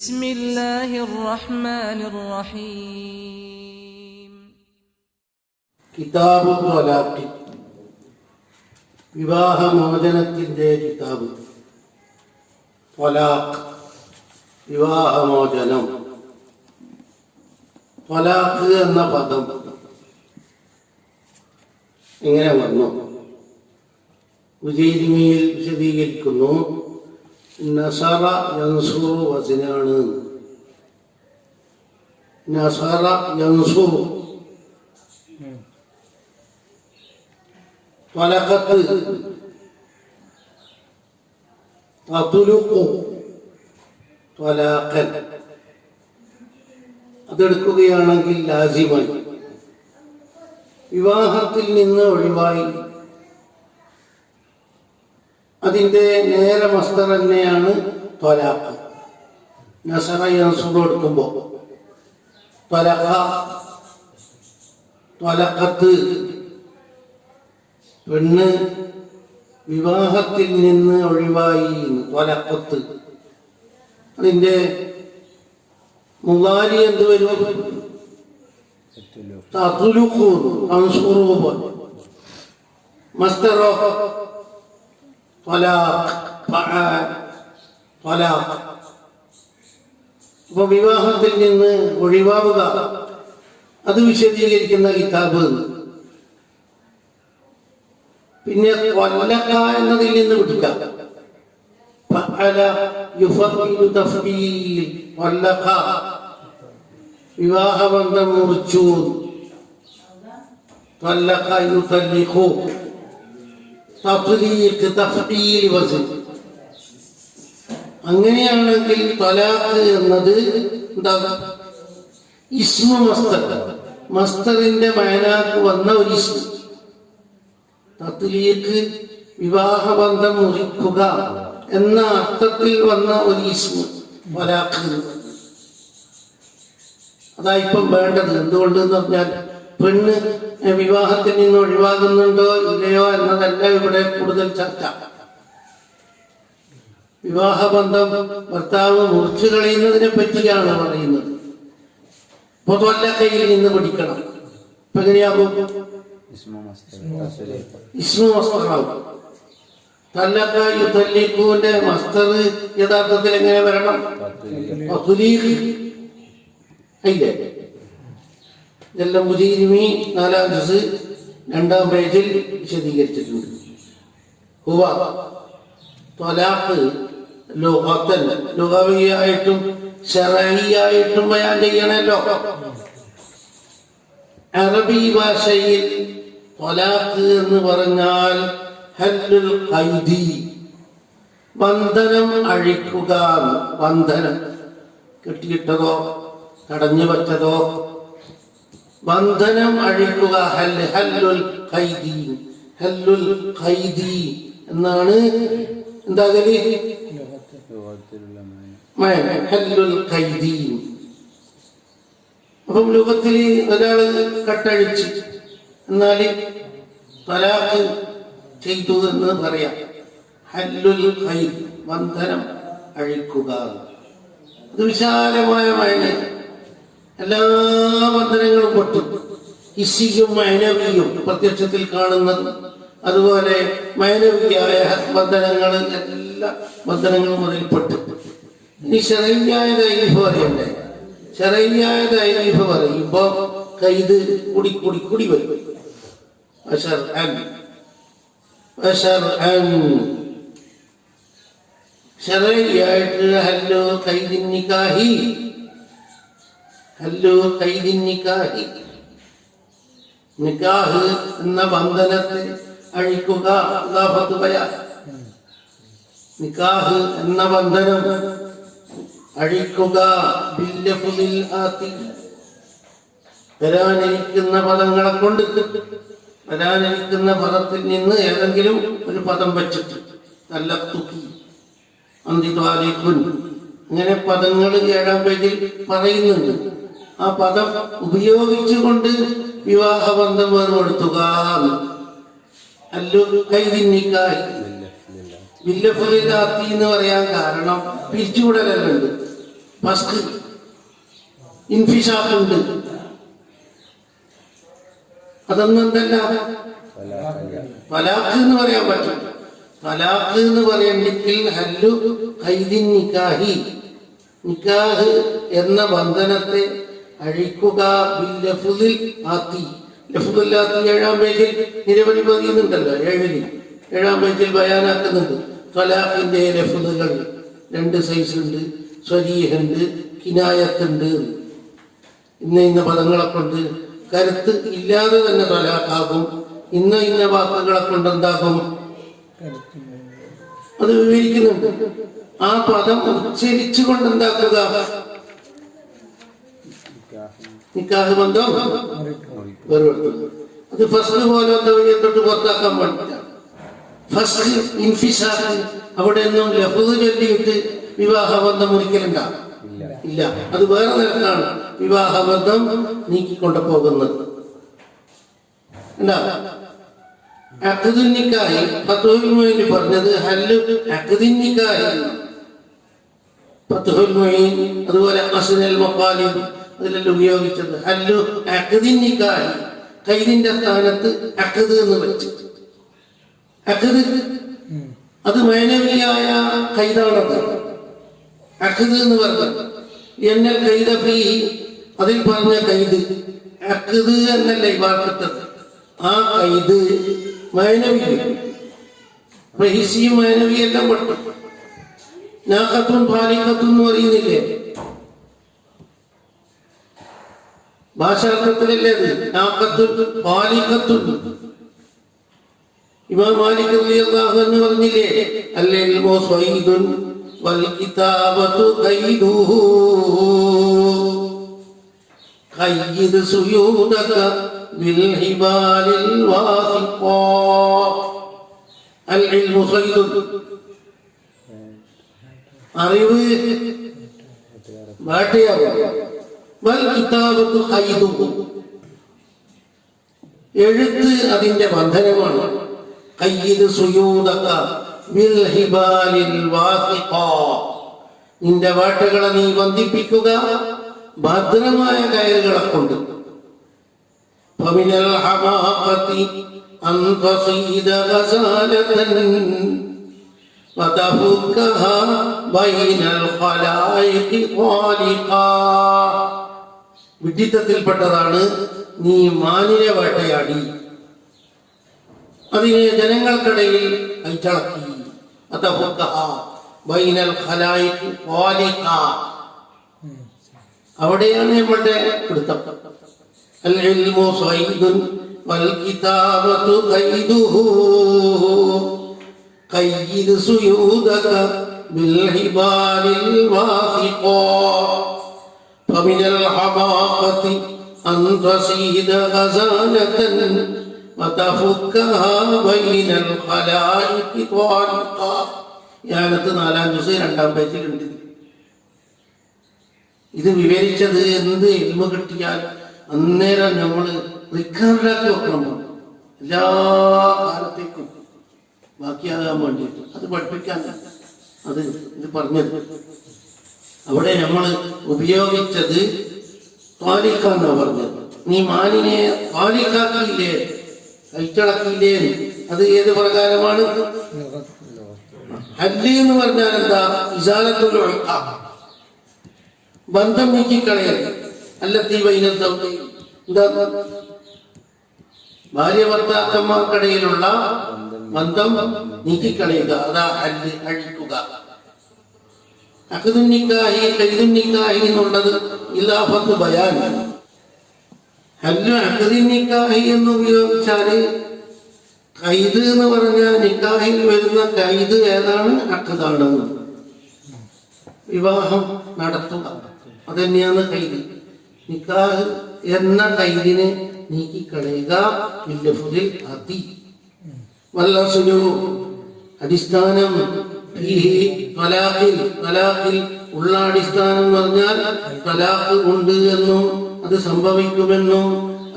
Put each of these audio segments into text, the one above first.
بسم الله الرحمن الرحيم കിതാബ് ത്വലാഖ് വിവാഹമോചനത്തിൻ്റെ കിതാബ്. ത്വലാഖ് വിവാഹമോചനം. ത്വലാഖ് എന്ന പദം ഇങ്ങനെ വന്നു. ഉജൈരിമിയിൽ വിശദീകരിക്കുന്നു, നസറ യൻസുറു വസിനാണ്. നസറ യൻസുറു. ത്വലഖത്ത് തതുലുഖു ത്വലാഖൻ. അതെടുക്കുകയാണെങ്കിൽ ലാസിമായി വിവാഹത്തിൽ നിന്ന് ഒഴിവായി. അതിൻ്റെ നേരെ മസ്ദർ തന്നെയാണ് ത്വലാഖ്. നസറ യൻസുറു എടുക്കുമ്പോൾ ത്വലഖ, ത്വലഖത്ത് പെണ്ണ് വിവാഹത്തിൽ നിന്ന് ഒഴിവായി. ത്വലഖത്ത് അതിൻ്റെ മുളാരി എന്ത് വരും? തതുലുഖു അൻസുറു പോലെ. മസ്ദറോ ത്വലാഖ്, ത്വലാഖ്. അപ്പൊ വിവാഹത്തിൽ നിന്ന് ഒഴിവാവുക, അത് വിശദീകരിക്കുന്ന കിതാബ്. പിന്നെ ത്വലഖ എന്നതിൽ നിന്ന് പിടിക്കാം. ഫഅല യുഫഇലു തഫ്ഈൽ. ത്വലഖ വിവാഹബന്ധം മുറിച്ചു. ത്വലഖ യുതല്ലിഖു തത്ലീഖ് തഫ്ഈൽ വസ്ൻ. അങ്ങനെയാണെങ്കിൽ ത്വലാഖ് എന്നത് എന്താ? ഇസ്മു മസ്ദർ, മസ്ദറിന്റെ മഅനാക്ക് വന്ന ഒരു ഇസ്മ. തത്ലീഖ് വിവാഹബന്ധം മുറിക്കുക എന്ന അർത്ഥത്തിൽ വന്ന ഒരു ഇസ്മ ത്വലാഖ്. അതായിപ്പം വേണ്ടത്. എന്തുകൊണ്ടെന്ന് പറഞ്ഞാൽ പെണ്ണ് വിവാഹത്തിൽ നിന്ന് ഒഴിവാകുന്നുണ്ടോ ഇല്ലയോ എന്നതല്ല ഇവിടെ കൂടുതൽ ചർച്ച. വിവാഹബന്ധം ഭർത്താവ് മുറിച്ചു കളയുന്നതിനെ പറ്റിയാണ് പറയുന്നത്. ഇപ്പൊ ത്വലഖയിൽ നിന്ന് പഠിക്കണം. ഇപ്പൊ എങ്ങനെയാകും? ഇസ്മു മസ്ദറാവും. ത്വലഖ യുതല്ലിഖുവിന്റെ മസ്ദർ യഥാർത്ഥത്തിൽ എങ്ങനെ വരണം? തത്ലീഖ് ഇല്ലേ? ഇതെല്ലാം മുജീരിമി 4-ാം ജുസ് 2-ാം പേജിൽ വിശദീകരിച്ചിട്ടുണ്ട്. ഹുവ ത്വലാഖ് ലുഗത്തൻ, ലുഗവിയായിട്ടും ശർഈയായിട്ടും ബയാൻ ചെയ്യണല്ലോ. അറബി ഭാഷയിൽ ത്വലാഖ് എന്ന് പറഞ്ഞാൽ ഹല്ലുൽ ഖൈദി, ബന്ധനം അഴിക്കുക. ബന്ധനം കെട്ടിയിട്ടതോ തടഞ്ഞു വച്ചതോ ബന്ധനം അഴിക്കുക. ഹല്ലുൽ ഖൈദി, ഹല്ലുൽ ഖൈദി എന്നാണ് എന്താകല്? ഹല്ലുൽ ഖൈദി. അപ്പം ലോകത്തിൽ ഒരാള് കട്ടഴിച്ച് എന്നാല് ത്വലാഖ് ചെയ്തു എന്ന് പറയാം. ഹല്ലുൽ ഖൈദ്, ബന്ധനം അഴിക്കുക. അത് വിശാലമായ മഴ. എല്ലാ ബന്ധനങ്ങളും പൊട്ടു. ഹിസ്സിയും മൈനവിയും പ്രത്യക്ഷത്തിൽ കാണുന്നതും അതുപോലെ മൈനവിയായ ബന്ധനങ്ങൾ, എല്ലാ ബന്ധനങ്ങളും അതിൽപ്പെട്ടു. ഇനി ശർഈയായ തൈലീഫ് പറയണ്ടേ? ശർഈയായ തൈലീഫ് പറയുമ്പോ ഖൈദ് കൂടി കൂടി കൂടി വരും. ശർഈയായിട്ട് ഹല്ലു ഖൈദിൻ നിക്കാഹി, ഹല്ലു ഖൈദിൻ നിക്കാഹി, നിക്കാഹ് എന്ന ബന്ധനത്തെ അഴിക്കുക. നിക്കാഹ് എന്ന ബന്ധനം അഴിക്കുക. ബില്ലഫ്ളിൽ ആതി, വരാനിരിക്കുന്ന പദങ്ങളെ കൊണ്ട്, വരാനിരിക്കുന്ന പദത്തിൽ നിന്ന് ഏതെങ്കിലും ഒരു പദം വെച്ചിട്ട് തല്ലഖ്തുകി, അന്തി ത്വാലിഖുൻ, ഇങ്ങനെ പദങ്ങൾ 7-ാം പേജിൽ പറയുന്നുണ്ട്. ആ പദം ഉപയോഗിച്ചുകൊണ്ട് വിവാഹബന്ധം വേർപെടുത്തുക. ഹല്ലുൽ ഖൈദിൻ നിക്കാഹ് ബില്ലഫ്ളിൽ ആതി എന്ന് പറയാൻ കാരണം പിരിച്ചുവിടലുണ്ട്. ഫസ്ക് ഇൻഫിഷാഖുണ്ട്. അതൊന്നും എന്തല്ല തലാഖ് എന്ന് പറയാൻ പറ്റും. തലാഖ് എന്ന് പറയണമെങ്കിൽ ഹല്ലു ഖൈദിൻ നിക്കാഹി, നിക്കാഹ് എന്ന ബന്ധനത്തെ അഴിക്കുക ബിൽ ലഫ്ളിൽ ആത്തി. ലഫ്ളുൽ ആത്തി 7-ാം പേജിൽ നിരവധി പറയുന്നുണ്ടല്ലോ. 7-ാം പേജിൽ ബയാനാക്കുന്നുണ്ട്. തലാഖിന്റെ ലഫ്ളുകൾ 2 സൈസ് ഉണ്ട്. സ്വരീഹുണ്ട്, കിനായത്തുണ്ട്. ഇന്ന പദങ്ങളെ കൊണ്ട് കരുത്ത് ഇല്ലാതെ തന്നെ തലാഖാകും. ഇന്ന വാക്കുകളെ കൊണ്ട് എന്താകും അത് വിവരിക്കുന്നുണ്ട്. ആ പദം ഉച്ചരിച്ചുകൊണ്ട് എന്താക്കുക നിക്കാഹ് ബന്ധം അത് ഫസ്റ്റ് പോലെ തൊട്ട് പുറത്താക്കാൻ പാടില്ല. ഫസ്റ്റ് ഇൻഫിസാഖ് അവിടെ ഒന്നും ലഫ്ള് ചൊല്ലിയിട്ട് വിവാഹബന്ധം മുറിക്കലുണ്ടാവും ഇല്ല. അത് വേറെ നിലക്കാണ് വിവാഹബന്ധം നീക്കിക്കൊണ്ടു പോകുന്നത്. അഖ്ദുൻ നിക്കാഹി ഫത്ഹുൽ മുഈൻ പറഞ്ഞത് ഹല്ലു അഖ്ദിൻ നിക്കാഹി. ഫത്ഹുൽ മുഈൻ അതുപോലെ അസ്നൽ മഖാലിദ് അതിലെല്ലാം ഉപയോഗിച്ചത് ഹല്ലു അഖ്ദിൻ നിക്കാഹി. ഖൈദിന്റെ സ്ഥാനത്ത് അഖ്ദ് എന്ന് വെച്ചു. അഖ്ദ് അത് മാനവിയായ ഖൈദാണത്. അഖ്ദ് എന്ന് പറഞ്ഞത് എന്നൽ ഖൈദ ഫീഹി, അതിൽ പറഞ്ഞ ഖൈദ് അഖ്ദ് എന്നല്ല ഇബാറത്തത്. ആ ഖൈദ് മാനവി, റഹീസിയും മാനവിയെല്ലാം പെട്ടു. നാഖത്തുൻ ഫാലിഖത്തുൻ എന്ന് പറയുന്നില്ലേ, ഭാഷാർത്ഥത്തിലല്ലേ അത്. നാഖത്തുൻ ഫാലിഖത്തുൻ. ഇമാം മാലിക് റളിയല്ലാഹു അൻഹു പറഞ്ഞില്ലേ അൽ-ഇൽമു സ്വൈദുൻ വൽ കിതാബത്തു ഖൈദുഹു ഖയ്യിദ് സുയൂദക ബിൽ ഹിബാലിൽ വാസിഖാ. അൽ-ഇൽമു സ്വൈദുൻ, അറിവ് വേട്ടയാകും. വൽ കിതാബത്തു ഖൈദുഹു, എഴുത്ത് അതിന്റെ ബന്ധനമാണ്. ഖയ്യിദ് സുയൂദക ബിൽ ഹിബാലിൽ വാസിഖാ, നിന്റെ വേട്ടകളെ നീ ബന്ധിപ്പിക്കുക ഭദ്രമായ കയറുകളെ കൊണ്ട്. ഫമിനൽ ഹമാഖതി അൻ തസീദ ഗസാലതൻ വതഫുക്കഹാ ബൈനൽ ഖലായിഖി ഖാലിഖാ. വിഡിത്തത്തിൽപ്പെട്ടതാണ് നീ മാനിനെ വേട്ടയാടി അതിനെ ജനങ്ങൾക്കിടയിൽ കൈച്ചളക്കി. അവിടെയാണ് നമ്മളുടെ പിടുത്തം. അൽ-ഇൽമു സ്വൈദുൻ വൽ കിതാബത്തു ഖൈദുഹു ഖയ്യിദ് സുയൂദക ബിൽ ഹിബാലിൽ വാസിഖാ. ഫമിനൽ ഹമാഖതി അൻ തസീദ ഗസാലതൻ വതഫുക്കഹാ ബൈനൽ ഖലായിഖി ത്വാലിഖാ. യാനത്ത് 4-ാം ജുസ് 2-ാം പേജിലുണ്ട്. ഇത് വിവരിച്ചത് എന്ത് ഇൽമു കിട്ടിയാൽ അന്നേരം നമ്മൾ റിക്കവറാക്കി വെക്കണം, എല്ലാ കാലത്തേക്കും ബാക്കിയാകാൻ വേണ്ടിയിട്ട്. അത് പഠിപ്പിക്കാൻ അത് ഇത് പറഞ്ഞത്. അവിടെ നമ്മൾ ഉപയോഗിച്ചത് ത്വാലിഖാന്നാ പറഞ്ഞത്. നീ മാനിനെ ത്വാലിഖാക്കിയില്ലേ, കൈച്ചളക്കിയില്ലേ. അത് ഏത് പ്രകാരമാണ്? ഹല്ല് എന്ന് പറഞ്ഞാൽ എന്താ? ഇസാലത്തുൽ ഉഖ്ഖ, ബന്ധം നീക്കിക്കളയൽ. അല്ലത്തി ബൈന സൗജൈൻ, എന്താ? ഭാര്യ ഭർത്താക്കന്മാർക്കിടയിലുള്ള ബന്ധം നീക്കിക്കളയുക, അതാ ഹല്ല്, അഴിക്കുക. അഖ്ദുൻ നിക്കാഹി ഖൈദുൻ നിക്കാഹി എന്നുള്ളത് ഇലാഫത്ത് ബയാൻ. ഹല്ല് അഖ്ദുൻ നിക്കാഹി എന്ന് ഉപയോഗിച്ചാല് ഖൈദ് എന്ന് പറഞ്ഞാൽ നിക്കാഹിൽ വരുന്ന ഖൈദ് ഏതാണ്? അഖ്ദാണെന്ന്. വിവാഹം നടത്തുക, അതന്നെയാണ് ഖൈദ്. നിക്കാഹ് എന്ന ഖൈദിനെ നീക്കിക്കളയുക. ബില്ലഫ്ളിൽ അതി വല്ലസുലു, അടിസ്ഥാനം തലാഖിൽ ഉള്ള അടിസ്ഥാനം പറഞ്ഞാൽ തലാഖ് ഉണ്ട് എന്നും അത് സംഭവിക്കുമെന്നും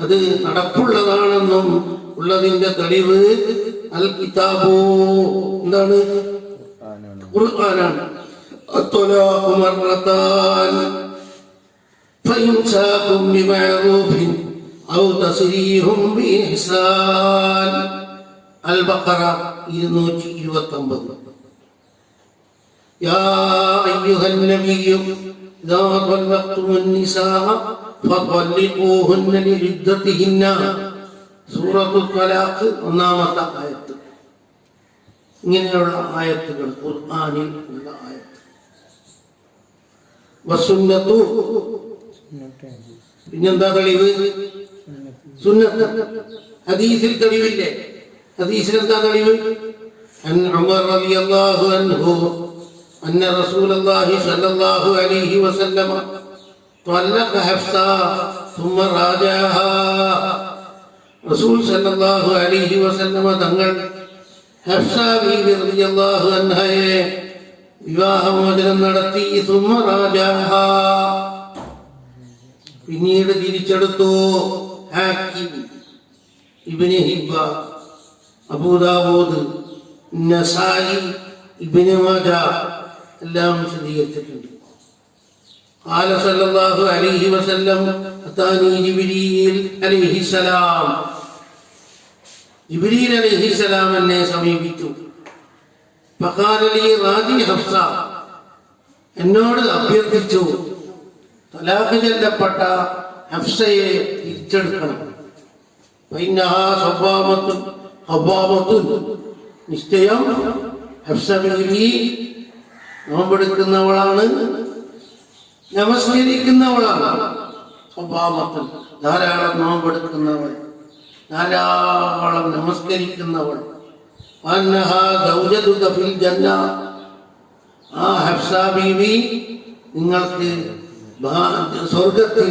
അത് നടപ്പുള്ളതാണെന്നും ഉള്ളതിന്റെ തെളിവ് അൽ കിതാബു എന്താണ്? ഖുർആനാണ്. الطلاق مرتان فإمساك بمعروف أو تسريح بإحسان. البقرة 229. يا أيها النبي إذا طلقتم النساء فطلقوهن لعدتهن. സൂറത്തുൽ ത്വലാഖ് 1-ാമത്തെ ആയത്ത്. ഇങ്ങനെയുള്ള ആയത്തുകൾ ഖുർആനിൽ ഉള്ള ആയത്ത്. വസുന്നത്തു, പിന്നെന്താ തെളിവ്? സുന്നത്ത്. ഹദീസിൽ തെളിവില്ലേ? ഹദീസിൽ എന്താ തെളിവ്? അൻ ഉമർ റളിയല്ലാഹു അൻഹു അന്ന റസൂലുള്ളാഹി സ്വല്ലല്ലാഹു അലൈഹി വസല്ലം طلق حفصة ثم راجعها. റസൂൽ സല്ലല്ലാഹു അലൈഹി വസല്ലം തങ്ങൾ ഹഫ്സ ബീവി റളിയല്ലാഹു അൻഹയെ വിവാഹമോചനം നടത്തി. ثم راجعها, പിന്നീട് തിരിച്ചെടുത്തു. ഹാക്കിം, ഇബ്നു ഹിബ്ബാൻ, അബൂ ദാവൂദ്, നസായി, ഇബ്നു മാജ എല്ലാം വിശദീകരിച്ചിട്ടുണ്ട്. قال صلى الله عليه وسلم أتاني جبريل عليه السلام. ജിബ്രീൽ അലൈഹിസ്സലാം എന്നെ സമീപിച്ചു. فقال لي راجي حفصة, എന്നോട് അഭ്യർത്ഥിച്ചു തലാഖ് ചൊല്ലപ്പെട്ട ഹഫ്സയെ തിരിച്ചെടുക്കണം. فإنها صوامة, നിശ്ചയം ഹഫ്സ ബീവി നോമ്പെടുക്കുന്നവളാണ്, നമസ്കരിക്കുന്നവളാണ്. സ്വഭാവത്തിൽ ധാരാളം നോമ്പെടുക്കുന്നവൾ, ധാരാളം നമസ്കരിക്കുന്നവൾ. ആ ഹഫ്സ ബീവി നിങ്ങൾക്ക് സ്വർഗത്തിൽ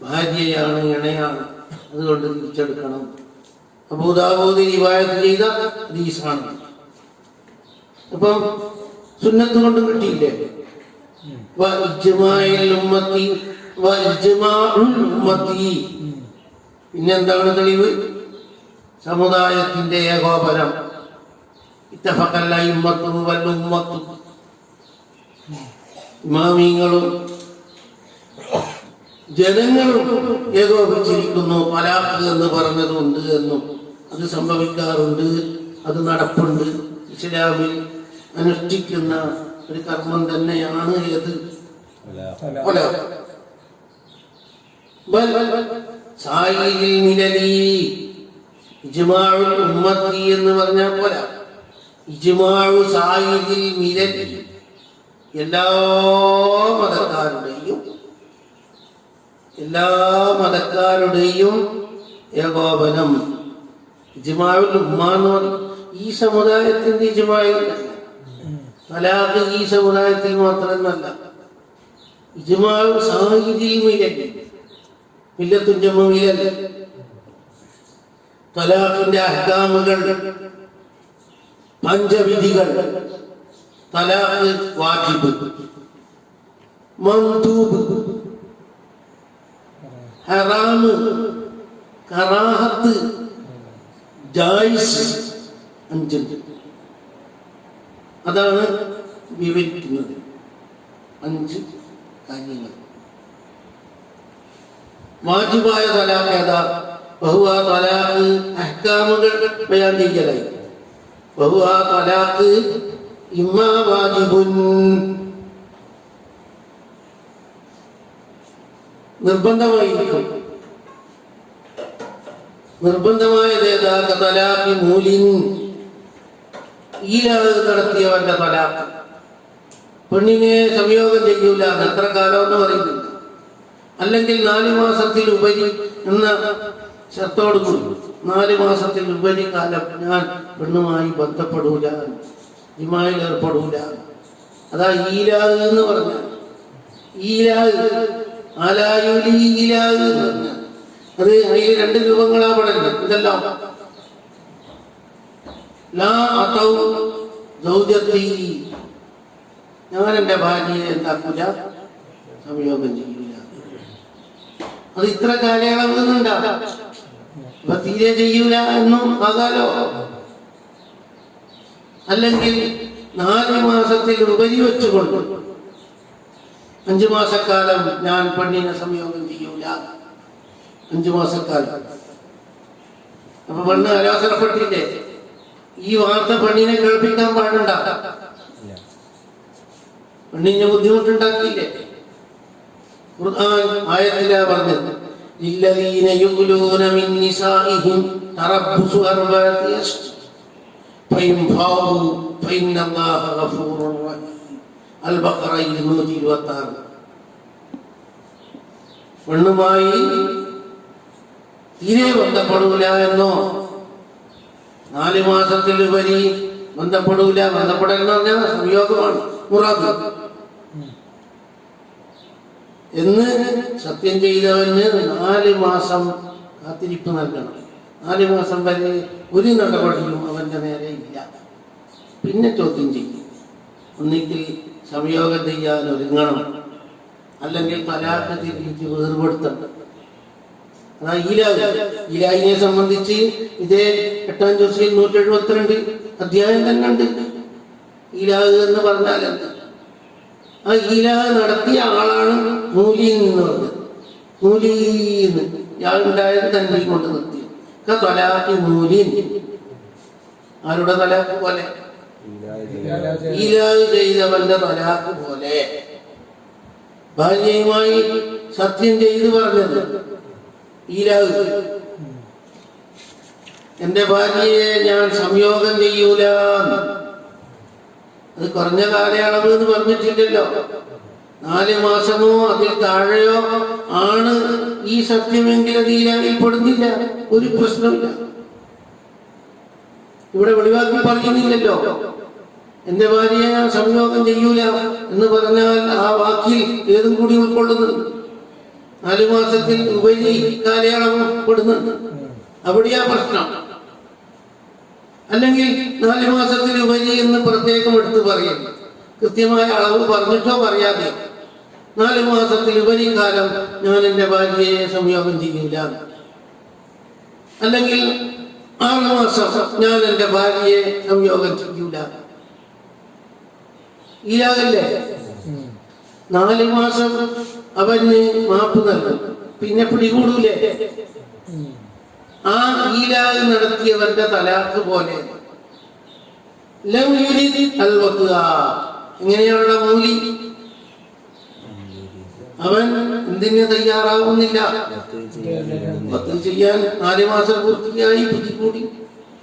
ഭാര്യയാണ്, ഇണയാണ്. അതുകൊണ്ട് തിരിച്ചെടുക്കണം. അബൂ ദാവൂദ് റിവായത്ത് ചെയ്ത ഹദീസാണ്. അപ്പം സുന്നത്ത് കൊണ്ടും കിട്ടിയില്ലേ? പിന്നെന്താണ് തെളിവ്? സമുദായത്തിന്റെ ഏകോപനം. ഇമാമിങ്ങളും ജനങ്ങളും ഏകോപിച്ചിരിക്കുന്നു. തലാഖ് എന്ന് പറഞ്ഞതുണ്ട് എന്നും അത് സംഭവിക്കാറുണ്ട്, അത് നടപ്പുണ്ട്. ഇസ്ലാമിൽ അനുഷ്ഠിക്കുന്ന ഒരു കർമ്മം തന്നെയാണ് ഏത്? ഉമ്മത്തി എന്ന് പറഞ്ഞാൽ പോരാ. ഇജ്മാഉ സായിദിൽ മിലലി, എല്ലാ മതക്കാരുടെയും ഏകോപനം. ഇജ്മാഉൽ ഉമ്മ എന്ന് പറഞ്ഞാൽ ഈ സമുദായത്തിന്റെ ഇജ്മാഇല്ല. തലാഖ് ഈ സമുദായത്തിൽ മാത്രമല്ല. ഇജ്മാഉ സായിദിൽ മിലലി, മില്ലത്തുൽ ജമൂഇയ്യ. തലാഖിന്റെ അഹ്കാമുകൾ, പഞ്ചവിധികൾ. തലാഖ് വാജിബ്, മൻദൂബ്, ഹറാം, കറാഹത്ത്, ജായിസ്. 5 അതാണ് വിവരിക്കുന്നത്. 5 കാര്യങ്ങൾ. വാജിബായ തലാഖ് ഏതാ? ബഹുവ തലാഖ് അഹ്കാമുകൾ ബയാൻ ചെയ്യലായി. ബഹുവ തലാഖ് ഇമ്മാ വാജിബുൻ, നിർബന്ധമായിരിക്കും. നിർബന്ധമായത് ഏതാ? തലാഖ് മൂലിൻ, ഈലാഹ് നടത്തിയവന്റെ തലാഖ്. പെണ്ണിനെ സംയോഗം ചെയ്യൂല, എത്ര കാലം എന്ന് പറയുന്നില്ല. അല്ലെങ്കിൽ 4 മാസത്തിലുപരി എന്ന ശർത്തോടുകൂടി 4 മാസത്തിലുപരി കാലം ഞാൻ പെണ്ണുമായി ബന്ധപ്പെടൂല, ജിമായിൽ ഏർപ്പെടൂല. അതാ ഈലാഹ് എന്ന് പറഞ്ഞാൽ. ഈലാഹ്, ആലായുലി ഈലാഹ് എന്ന് പറഞ്ഞാൽ അത് അതിൽ 2 രൂപങ്ങളാ പറയുന്നത്. ഇതെല്ലാം ലാ അതൗ സൗജത്തി, ഞാൻ എൻ്റെ ഭാര്യയെ എന്താക്കൂല, സംയോഗം ചെയ്യൂല. അത് ഇത്ര കാലയളവുന്നുണ്ടാവും. അപ്പൊ തീരെ ചെയ്യൂല എന്നും ആകാലോ. അല്ലെങ്കിൽ 4 മാസത്തിൽ ഉപരി വെച്ചുകൊണ്ട് 5 മാസക്കാലം ഞാൻ പെണ്ണിനെ സംയോഗം ചെയ്യൂല. 5 മാസക്കാലം. അപ്പൊ പെണ്ണ് അലോസരപ്പെട്ടില്ലേ? ഈ വാർത്ത പെണ്ണിനെ കേൾപ്പിക്കാൻ പാടുണ്ട. പെണ്ണിന് ബുദ്ധിമുട്ടുണ്ടാക്കിയില്ലേ? ഖുർആൻ ആയത്തിലാ പറഞ്ഞത്, للذين يؤلون من نسائهم تربص 4 أشهر فإن فاضوا فإن الله غفور رحيم. البقرة 226. പെണ്ണുമായി തീരെ ബന്ധപ്പെടൂല എന്നോ 4 മാസത്തിലുപരി ബന്ധപ്പെടൂല, ബന്ധപ്പെടൽ എന്ന് പറഞ്ഞാൽ സംയോഗമാണ് മുറാദ് എന്ന് സത്യം ചെയ്തവന് 4 മാസം കാത്തിരിപ്പ് നൽകണം. 4 മാസം വരെ ഒരു നടപടിയും അവന്റെ നേരെ ഇല്ല. പിന്നെ ചോദ്യം ചെയ്യും. ഒന്നിങ്കിൽ സംയോഗം ചെയ്യാൻ ഒരുങ്ങണം, അല്ലെങ്കിൽ തലാഖ് തിരിച്ച് വേർപെടുത്തണം. അതാ ഈലാഹിനെ സംബന്ധിച്ച് ഇതേ 8-ാം ജുസിൽ 172 അധ്യായം തന്നെ ഉണ്ട്. ഈലാഹ് എന്ന് പറഞ്ഞാൽ എന്താ? ആ ഈലാഹ് നടത്തിയ ആളാണ് മൂലീൻ എന്ന് പറഞ്ഞത്. മൂലീന്ന് ഇയാളുണ്ടായത് തന്നെ കൊണ്ട് നിർത്തി. തൊലാഖ് മൂലീൻ. ആരുടെ തലാഖ് പോലെ? ഈലാഹ് ചെയ്തവന്റെ തലാഖ് പോലെ. ഭാര്യയുമായി സത്യം ചെയ്ത് പറഞ്ഞത് ഈലാഹ്, എന്റെ ഭാര്യയെ ഞാൻ സംയോഗം ചെയ്യൂല. അത് കുറഞ്ഞ കാലയളവ് എന്ന് പറഞ്ഞിട്ടില്ലല്ലോ. 4 മാസമോ അതിൽ താഴെയോ ആണ് ഈ സത്യമെങ്കിൽ അത് ഈലാഹിൽ പെടുന്നില്ല, ഒരു പ്രശ്നമില്ല. ഇവിടെ വെളിവാക്കി പറയുന്നില്ലല്ലോ. എന്റെ ഭാര്യയെ ഞാൻ സംയോഗം ചെയ്യൂല എന്ന് പറഞ്ഞാൽ ആ വാക്കിൽ ഏതും കൂടി ഉൾക്കൊള്ളുന്നുണ്ട്. 4 മാസത്തിൽ ഉപരി കാലയളവ് പെടുന്നുണ്ട്. അവിടെയാ പ്രശ്നം. അല്ലെങ്കിൽ 4 മാസത്തിൽ ഉപരി എന്ന് പ്രത്യേകം എടുത്ത് പറയും. കൃത്യമായ അളവ് പറഞ്ഞിട്ടോ പറയാതെ 4 മാസത്തിൽ ഉപരി കാലം ഞാൻ എന്റെ ഭാര്യയെ സംയോഗം ചെയ്യൂല, അല്ലെങ്കിൽ 6 മാസം ഞാൻ എന്റെ ഭാര്യയെ സംയോഗം ചെയ്യൂല. ഈലാഹല്ലേ? 4 മാസം അവന് മാപ്പ് നൽകും, പിന്നെ പിടികൂടൂലേ? ആ ഈലാഹ് നടത്തിയവന്റെ തലാഖ് പോലെ. ലം യുരിദ് അൽ വത്അ. ഇങ്ങനെയുള്ള മൂലി അവൻ എന്തിന് തയ്യാറാവുന്നില്ല? വത്ത് ചെയ്യാൻ 4 മാസം പൂർത്തിയായി പിടികൂടി.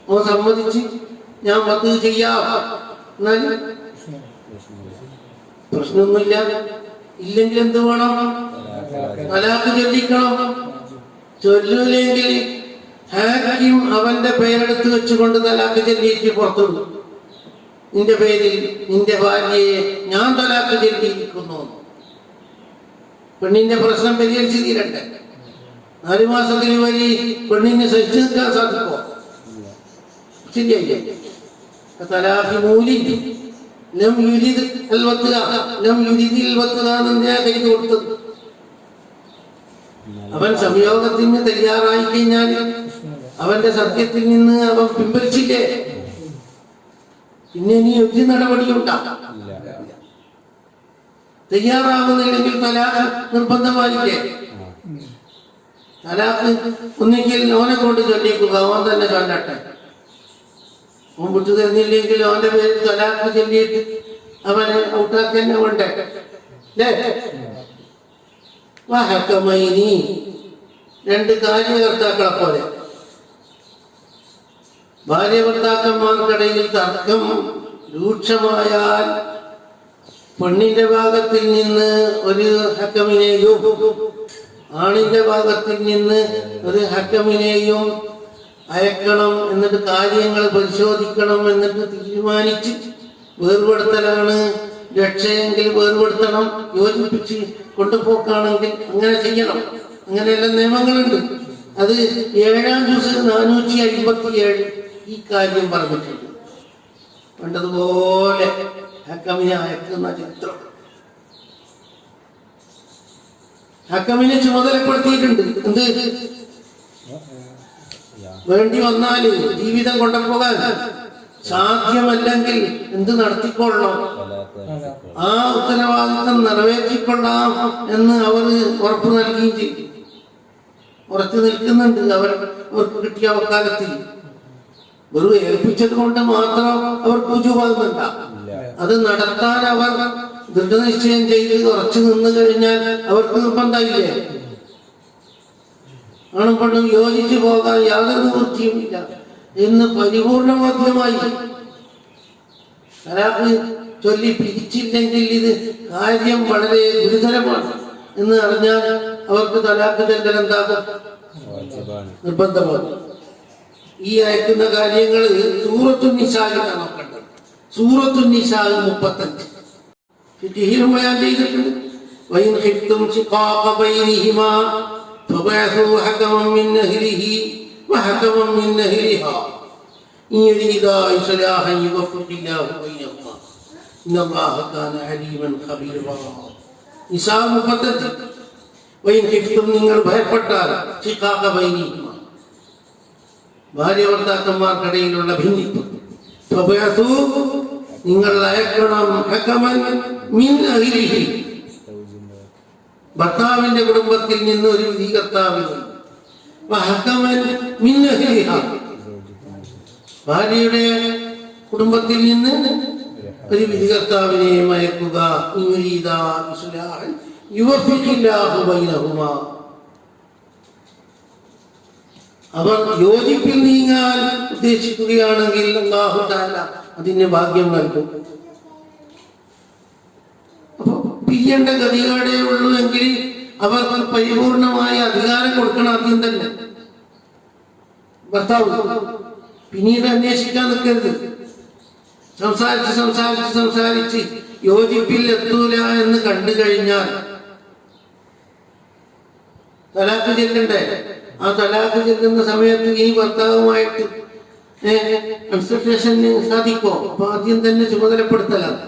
അവൻ സമ്മതിച്ച് ഞാൻ വത്ത് ചെയ്യാം, എന്നാൽ പ്രശ്നമൊന്നുമില്ല. ഇല്ലെങ്കിൽ എന്ത് വേണം? തലാഖ് ചൊല്ലിക്കണം. ചൊല്ലൂല്ലെങ്കിൽ ഹാക്കിം അവന്റെ പേരെടുത്ത് വെച്ചുകൊണ്ട് തലാഖ് ചൊല്ലിയിട്ട് പുറത്തുള്ളൂ. നിന്റെ പേരിൽ നിന്റെ ഭാര്യയെ ഞാൻ തലാഖ് ചൊല്ലിയിരിക്കുന്നു. പെണ്ണിന്റെ പ്രശ്നം പരിഹരിച്ച് തീരട്ടെ. 4 മാസത്തിന് വഴി പെണ്ണിനെ സഹിച്ചു നിൽക്കാൻ സാധിക്കോ? ശരിയല്ലേ? തലാഖ് മൂലി ലം യുരിദ് അൽ വത്അ, ലം യുരിദിൽ വത്അ എന്ന് ചെയ്തു കൊടുത്തത്. അവൻ സംയോഗത്തിന് തയ്യാറായി കഴിഞ്ഞാൽ അവന്റെ സത്യത്തിൽ നിന്ന് അവൻ പിൻവലിച്ചില്ലേ? പിന്നെ ഇനി ഒരു നടപടിയുണ്ടാകും. തയ്യാറാവുന്നില്ലെങ്കിൽ തലാഖ് നിർബന്ധമായില്ലേ? തലാഖ് ഒന്നിക്കൽ ഓനെ കൊണ്ട് ചൊല്ലിക്കുക, അവൻ തന്നെ ചൊല്ലട്ടെ. അവൻ വിട്ടു തരുന്നില്ലെങ്കിൽ അവന്റെ പേര് തലാഖ് ചൊല്ലിയിട്ട് അവനെ ഔട്ടാക്കി തന്നെ വേണ്ടേ? വഹകമൈനി, 2 കാര്യകർത്താക്കളെ പോലെ. ഭാര്യ ഭർത്താക്കന്മാർക്കിടയിൽ തർക്കം രൂക്ഷമായാൽ പെണ്ണിന്റെ ഭാഗത്തിൽ നിന്ന് ഒരു ഹക്കമിനെയും ആണിന്റെ ഭാഗത്തിൽ നിന്ന് ഒരു ഹക്കമിനെയും അയക്കണം. എന്നിട്ട് കാര്യങ്ങൾ പരിശോധിക്കണം. എന്നിട്ട് തീരുമാനിച്ച് വേർപെടുത്തലാണ് രക്ഷയെങ്കിൽ വേർപെടുത്തണം. യോജിപ്പിച്ച് കൊണ്ടുപോക്കാണെങ്കിൽ അങ്ങനെ ചെയ്യണം. അങ്ങനെയെല്ലാം നിയമങ്ങളുണ്ട്. അത് 7-ാം ജുസ് 457 ഈ കാര്യം പറഞ്ഞിട്ടുണ്ട്. വേണ്ടതുപോലെ ഹക്കമിനെ അയക്കുന്ന ചിത്രം ഹക്കമിനെ ചുമതലപ്പെടുത്തിയിട്ടുണ്ട്. എന്ത് വേണ്ടി വന്നാല് ജീവിതം കൊണ്ടുപോകാൻ സാധ്യമല്ലെങ്കിൽ എന്ത് നടത്തിക്കൊള്ളണം, ആ ഉത്തരവാദിത്തം നിറവേറ്റിക്കൊള്ളാം എന്ന് അവർ ഉറപ്പ് നൽകുകയും ചെയ്തു. ഉറച്ചു നിൽക്കുന്നുണ്ട് അവർക്ക് കിട്ടിയ വക്കാലത്തിൽ. വെറും ഏൽപ്പിച്ചത് കൊണ്ട് മാത്രം അവർക്ക് ഉജുബാകുന്നുണ്ട. അത് നടത്താൻ അവർ ദൃഢനിശ്ചയം ചെയ്ത് ഉറച്ചു നിന്ന് കഴിഞ്ഞാൽ അവർക്ക് നിർബന്ധമില്ലേ? ആണും പെണ്ണും യോജിച്ചു പോകാൻ യാതൊരു നിവൃത്തിയുമില്ല എന്ന് പരിപൂർണബോധ്യമായി തലാഖ് ചൊല്ലി പിരിച്ചില്ലെങ്കിൽ ഇത് കാര്യം വളരെ ഗുരുതരമാണ് എന്ന് അറിഞ്ഞാൽ അവർക്ക് തലാഖ് ചൊല്ലൽ എന്താകും? നിർബന്ധമാണ്. ഈ അയക്കുന്ന കാര്യങ്ങൾ സൂറത്തുൻ നിസായിലാണ് നോക്കേണ്ടത്. സൂറത്തുൻ നിസാ 35 ഫിഖിലും ബയാൻ ചെയ്തിട്ടുണ്ട്. വഇൻ ഖിഫ്തും ശിഖാഖ ബൈനിഹിമാ ഫബഅസൂ ഹകമൻ മിൻ അഹ്ലിഹി വഹകമൻ മിൻ അഹ്ലിഹാ ഇൻ യുരീദാ ഇസ്ലാഹൻ യുവഫിഖില്ലാഹു ബൈനഹുമാ ഇന്നല്ലാഹ കാന അലീമൻ ഖബീറാ. നിസാ 35. വഇൻ ഖിഫ്തും നിങ്ങൾ ഭയപ്പെട്ടാൽ ശിഖാഖ ബൈനിഹിമാ ഭാര്യ ഭർത്താക്കന്മാർക്കിടയിലുള്ള ഭിന്നിപ്പ്, ഫബഅസൂ നിങ്ങൾ അയക്കണം ഹകമൻ മിൻ അഹ്ലിഹി ഭർത്താവിന്റെ കുടുംബത്തിൽ നിന്ന് ഒരു വിധികർത്താവിനെ, വഹകമൻ മിൻ അഹ്ലിഹാ ഭാര്യയുടെ കുടുംബത്തിൽ നിന്ന് ഒരു വിധികർത്താവിനെ അയക്കുക. യുരീദാ ഇസ്ലാഹൻ യുവഫിഖില്ലാഹു ബൈനഹുമാ അവർ യോജിപ്പിൽ നീങ്ങാൻ ഉദ്ദേശിക്കുകയാണെങ്കിൽ അല്ലാഹു തആല അതിന് ഭാഗ്യം നൽകും. അപ്പൊ പിരിയേണ്ട ഗതികേടേ ഉള്ളൂ എങ്കിൽ അവർക്ക് പരിപൂർണമായ അധികാരം കൊടുക്കണം. ആദ്യം തന്നെ ഭർത്താവ് പിന്നീട് അന്വേഷിക്കാൻ നിൽക്കരുത്. സംസാരിച്ച് യോജിപ്പിൽ എത്തൂല എന്ന് കണ്ടു കഴിഞ്ഞാൽ തലാഖ് ചെല്ലണ്ടേ? ആ തലാഖ് ചെല്ലുന്ന സമയത്ത് ഈ ഭർത്താവുമായിട്ട് കൺസൾട്ടേഷന് സാധിക്കോ? അപ്പൊ ആദ്യം തന്നെ ചുമതലപ്പെടുത്തലാണ്.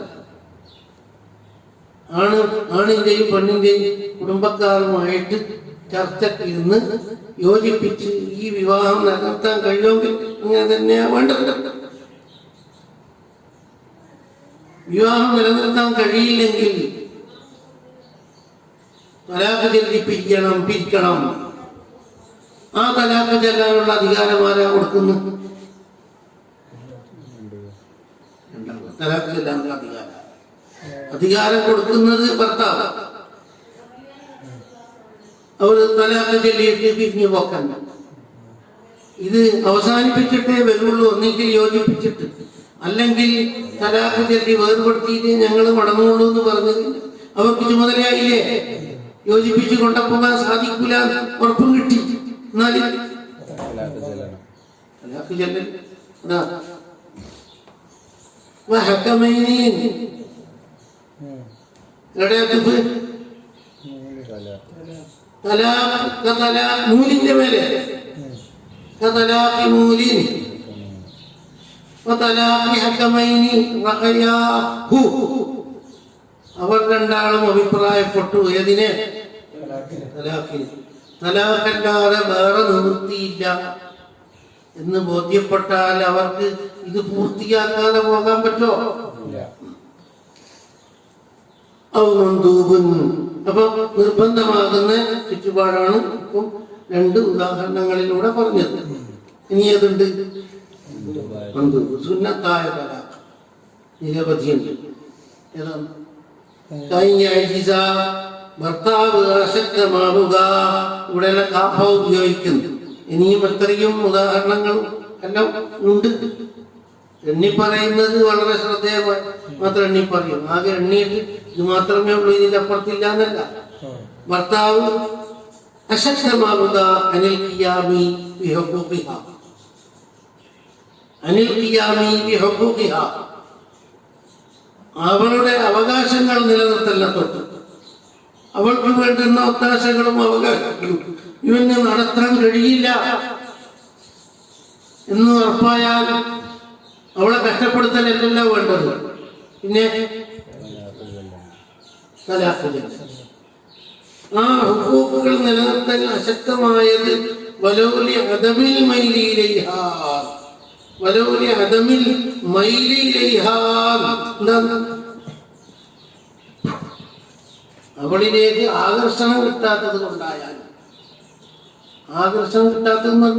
ആണിന്റെയും പെണ്ണിന്റെയും കുടുംബക്കാരുമായിട്ട് ചർച്ചയ്ക്ക് ഇരുന്ന് യോജിപ്പിച്ച് ഈ വിവാഹം നടത്താൻ കഴിയുമെങ്കിൽ അങ്ങനെ തന്നെയാ വേണ്ടത്. വിവാഹം നിലനിർത്താൻ കഴിയില്ലെങ്കിൽ തലാഖ് ചൊല്ലി പിരിക്കണം. ആ തലാഖ് ചെല്ലാനുള്ള അധികാരം ആരാ കൊടുക്കുന്നു? തലാഖ് ചെല്ലാനുള്ള അധികാരം കൊടുക്കുന്നത് ഭർത്താവ്. അവര് തലാഖ് ചൊല്ലിയിട്ട് പിരിഞ്ഞു പോക്കണ്ട. ഇത് അവസാനിപ്പിച്ചിട്ടേ വരുള്ളൂ. ഒന്നെങ്കിൽ യോജിപ്പിച്ചിട്ട്, അല്ലെങ്കിൽ തലാഖ് ചൊല്ലി വേർപെടുത്തിയിട്ട് ഞങ്ങൾ മടങ്ങുള്ളൂ എന്ന് പറഞ്ഞത് അവർക്ക് ചുമതലയായില്ലേ? യോജിപ്പിച്ച് കൊണ്ടുപോകാൻ സാധിക്കൂല ഉറപ്പും കിട്ടി. എന്നാലും തലാഖ് ചൊല്ലൽ നൂലിന്റെ മേലെ അവർ രണ്ടാളും അഭിപ്രായപ്പെട്ടു. ഏതിനെ? തലാഖിന്. തലാഖല്ലാതെ വേറെ നിവൃത്തിയില്ല എന്ന് ബോധ്യപ്പെട്ടാൽ അവർക്ക് ഇത് പൂർത്തിയാക്കാതെ പോകാൻ പറ്റുമോ? അപ്പൊ നിർബന്ധമാകുന്ന ചുറ്റുപാടാണ് ഇപ്പം 2 ഉദാഹരണങ്ങളിലൂടെ പറഞ്ഞത്. ഇനി അതുണ്ട് സുന്നത്തായ തലാഖ് നിരവധിയുണ്ട്. ഏതാണ്? ഭർത്താവ് അശക്തമാവുക. ഇവിടെയെല്ലാം കാഫ ഉപയോഗിക്കുന്നു. ഇനിയും എത്രയും ഉദാഹരണങ്ങളും എല്ലാം ഉണ്ട്. എണ്ണി പറയുന്നത് വളരെ ശ്രദ്ധേയമായി മാത്രം എണ്ണി പറയും. ആകെ എണ്ണിയിട്ട് ഇത് മാത്രമേ ഉള്ളൂ, ഇതിന്റെ അപ്പുറത്തില്ല എന്നല്ല. ഭർത്താവ് അശക്തമാവുക അനിൽ ഖിയാമി ബിഹുഖൂഖിഹാ അവളുടെ അവകാശങ്ങൾ നിലനിർത്തല്ല തൊട്ട് അവൾക്ക് വേണ്ടുന്ന ഒത്താശകളും അവകാശങ്ങളും ഇവന് നടത്താൻ കഴിയില്ല എന്ന് ഉറപ്പായാൽ അവളെ കഷ്ടപ്പെടുത്തലല്ല വേണ്ടത്. പിന്നെ ആ ഹുക്കൂക്കുകൾ നിലനിർത്താൻ അശക്തമായത് വലൗലി അദബിൽ മൈലിയിലൈഹാ വലൗലി അദമിൽ മൈലി ഇലൈഹാ, എന്താണ് അവളിലേക്ക് ആകർഷണം കിട്ടാത്തത് കൊണ്ടായാൽ, ആകർഷണം കിട്ടാത്തതെന്ന്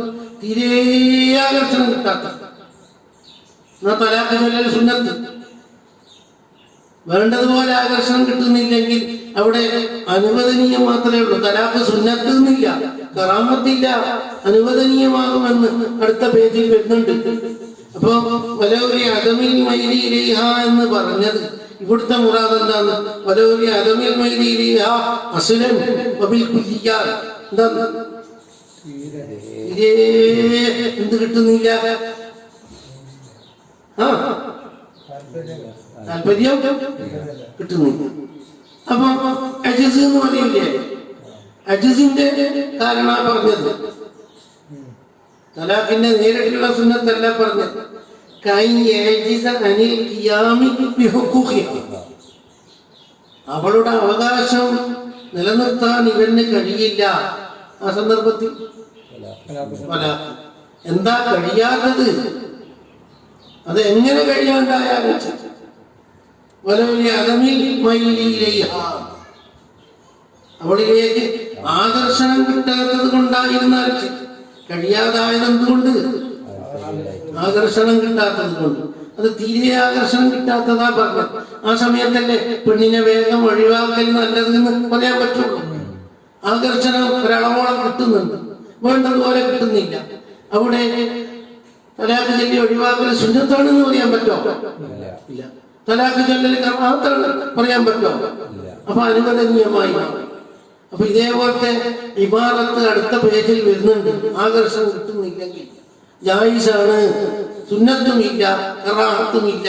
തീരെ ആകർഷണം കിട്ടാത്തത്. എന്നാ തലാഖ് ചൊല്ലൽ സുന്നത്ത്. വേണ്ടതുപോലെ ആകർഷണം കിട്ടുന്നില്ലെങ്കിൽ അവിടെ അനുവദനീയം മാത്രമേ ഉള്ളൂ. തലാഖ് സുന്നത്ത് എന്നില്ല, കറാമത്തില്ല, അനുവദനീയമാകുമെന്ന് അടുത്ത പേജിൽ വരുന്നുണ്ട്. അപ്പൊ വലൗലി അദമിൽ മൈലി ഇലൈഹ എന്ന് പറഞ്ഞത് ഇവിടുത്തെ മുറാദ് എന്താണ്? വലൗലി അദമിൽ മൈലി ഇലൈഹ അസ്ലൻ വബിൽ കുല്ലിയ്യാൻ, എന്താണ് എന്ത് കിട്ടുന്നില്ല? താല്പര്യം കിട്ടുന്നില്ല. അപ്പൊ അജിസ് എന്ന് പറയില്ലേ, അജിസിന്റെ കാരണ പറഞ്ഞത്, തലാഖിന്റെ നേരിട്ടുള്ള സുന്നത്തല്ല പറഞ്ഞത്. അവളുടെ അവകാശം നിലനിർത്താൻ ഇവന് കഴിയില്ല. ആ സന്ദർഭത്തിൽ എന്താ കഴിയാത്തത്? അത് എങ്ങനെ കഴിയാണ്ടായാലും വലിയ അദമിൽ അവളിലേക്ക് ആകർഷണം കിട്ടാത്തത് കൊണ്ടായിരുന്നാൽ, കഴിയാതായത് എന്തുകൊണ്ട്? ആകർഷണം കിട്ടാത്തത് കൊണ്ട്. അത് തീരെ ആകർഷണം കിട്ടാത്തതാ പറഞ്ഞത്. ആ സമയത്തല്ലേ പെണ്ണിനെ വേഗം ഒഴിവാക്കൽ നല്ലതെന്ന് പറയാൻ പറ്റുള്ളൂ. ആകർഷണം ഒരളവോളം കിട്ടുന്നുണ്ട്, വേണ്ടതുപോലെ കിട്ടുന്നില്ല. അവിടെ തലാഖ് ചൊല്ലി ഒഴിവാക്കൽ സുന്നത്താണെന്ന് പറയാൻ പറ്റോ? ഇല്ല. തലാഖ് ചൊല്ലൽ കറാഹത്താണ് പറയാൻ പറ്റോ? അപ്പൊ അനുവദനീയമായി. അപ്പൊ ഇതേപോലത്തെ ഇബാറത്ത് അടുത്ത പേജിൽ വരുന്നുണ്ട്. ആകർഷണം കിട്ടുന്നില്ലെങ്കിൽ ജായിസാണ്, സുന്നത്തുമില്ല, കറാഹത്തുമില്ല,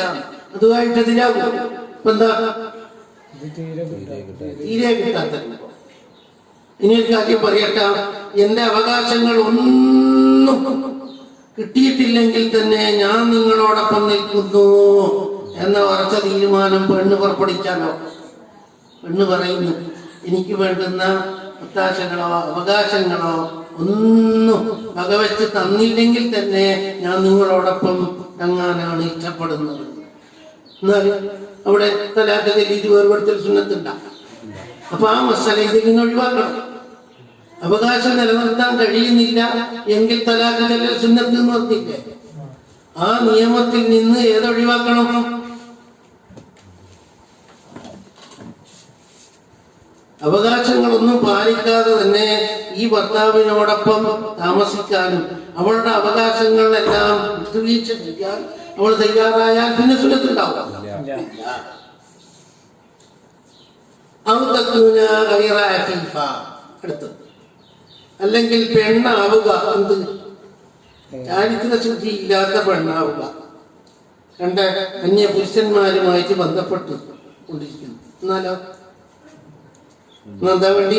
അതുമായിട്ട് എതിരാകും. ഇപ്പൊ എന്താ? തീരെ കിട്ടാത്ത. ഇനി ഒരു കാര്യം പറയട്ടെ, എന്റെ അവകാശങ്ങൾ ഒന്നും കിട്ടിയിട്ടില്ലെങ്കിൽ തന്നെ ഞാൻ നിങ്ങളോടൊപ്പം നിൽക്കുന്നു എന്ന ഉറച്ച തീരുമാനം പെണ്ണ് പുറപ്പെടുവിച്ചാലോ? പെണ്ണ് പറയുന്നു, എനിക്ക് വേണ്ടുന്ന ഒത്താശകളോ അവകാശങ്ങളോ ഒന്നും വകവെച്ച് തന്നില്ലെങ്കിൽ തന്നെ ഞാൻ നിങ്ങളോടൊപ്പം തങ്ങാനാണ് ഇഷ്ടപ്പെടുന്നത്. എന്നാൽ അവിടെ തലാഖ് ചൊല്ലി വേർപെടുത്തൽ സുന്നത്തുണ്ടാകും. അപ്പൊ ആ മസാല ഇതിൽ നിന്ന് ഒഴിവാക്കണം. അവകാശം നിലനിർത്താൻ കഴിയുന്നില്ല എങ്കിൽ തലാഖ് ചൊല്ലൽ സുന്നത്ത് എന്ന് പറഞ്ഞില്ലേ? ആ നിയമത്തിൽ നിന്ന് ഏതൊഴിവാക്കണം? അവകാശങ്ങളൊന്നും പാലിക്കാതെ തന്നെ ഈ ഭർത്താവിനോടൊപ്പം താമസിക്കാനും അവളുടെ അവകാശങ്ങളെല്ലാം വിട്ടുവീഴ്ച ചെയ്യാൻ അവൾ തയ്യാറായാൽ പിന്നെ സുന്നത്തുണ്ടാവും. അടുത്തത് അല്ലെങ്കിൽ പെണ്ണാവുക. എന്ത്? ചാരിത്ര ശുദ്ധി ഇല്ലാത്ത പെണ്ണാവുക. കണ്ട അന്യ പുരുഷന്മാരുമായിട്ട് ബന്ധപ്പെട്ട് കൊണ്ടിരിക്കുന്നു. എന്നാലോ എന്താ വേണ്ടി?